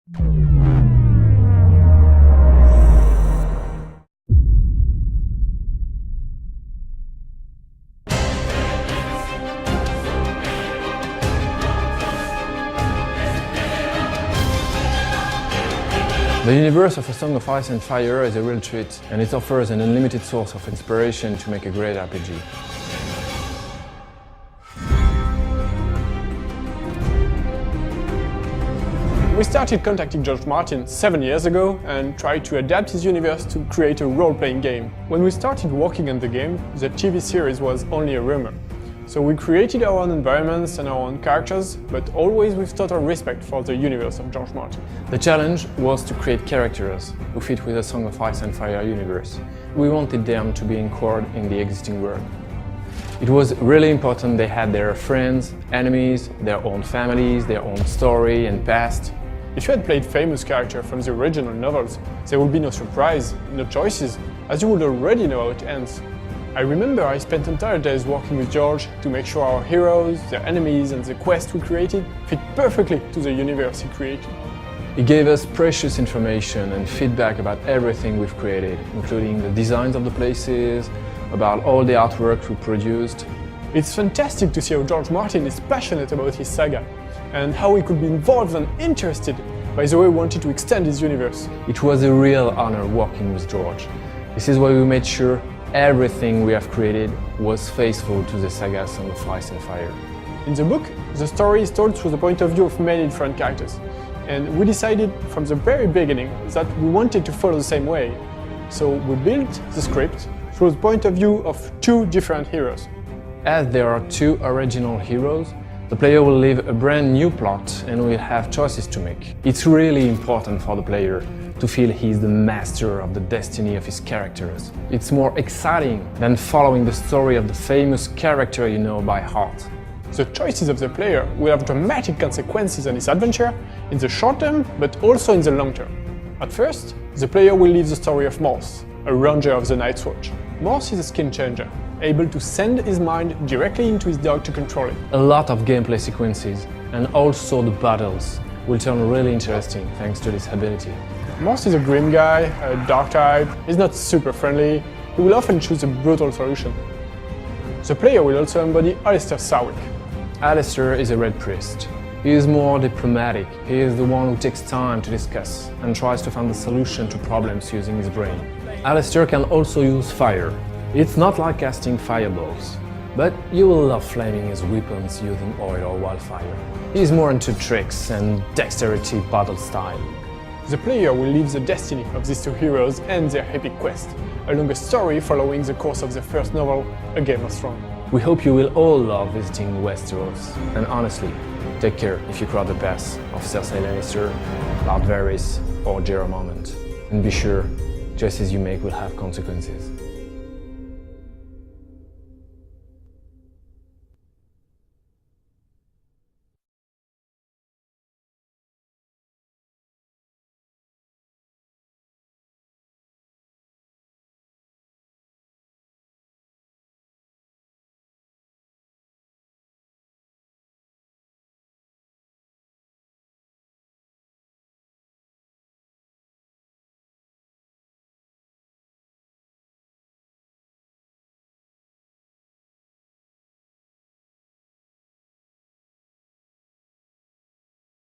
The universe of A Song of Ice and Fire is a real treat, and it offers an unlimited source of inspiration to make a great RPG. We started contacting George Martin 7 years ago and tried to adapt his universe to create a role-playing game. When we started working on the game, the TV series was only a rumor. So we created our own environments and our own characters, but always with total respect for the universe of George Martin. The challenge was to create characters who fit with the Song of Ice and Fire universe. We wanted them to be anchored in the existing world. It was really important they had their friends, enemies, their own families, their own story and past. If you had played famous characters from the original novels, there would be no surprise, no choices, as you would already know how it ends. I remember I spent entire days working with George to make sure our heroes, their enemies and the quest we created fit perfectly to the universe he created. He gave us precious information and feedback about everything we've created, including the designs of the places, about all the artwork we produced. It's fantastic to see how George Martin is passionate about his saga, and how he could be involved and interested by the way he wanted to extend his universe. It was a real honor working with George. This is why we made sure everything we have created was faithful to the saga Song of Ice and Fire. In the book, the story is told through the point of view of many different characters, and we decided from the very beginning that we wanted to follow the same way. So we built the script through the point of view of two different heroes. As there are two original heroes, the player will live a brand new plot and will have choices to make. It's really important for the player to feel he's the master of the destiny of his characters. It's more exciting than following the story of the famous character you know by heart. The choices of the player will have dramatic consequences on his adventure in the short term, but also in the long term. At first, the player will live the story of Morse, a ranger of the Night's Watch. Morse is a skin changer, able to send his mind directly into his dog to control it. A lot of gameplay sequences and also the battles will turn really interesting thanks to this ability. Morse is a grim guy, a dark type, he's not super friendly, he will often choose a brutal solution. The player will also embody Alistair Sarwick. Alistair is a Red Priest. He is more diplomatic. He is the one who takes time to discuss and tries to find the solution to problems using his brain. Alistair can also use fire. It's not like casting fireballs, but you will love flaming his weapons using oil or wildfire. He is more into tricks and dexterity battle style. The player will live the destiny of these two heroes and their epic quest, along a story following the course of the first novel, A Game of Thrones. We hope you will all love visiting Westeros, and honestly, take care if you cross the path of Cersei Lannister, Lord Varys or Jorah Mormont. And be sure, choices you make will have consequences.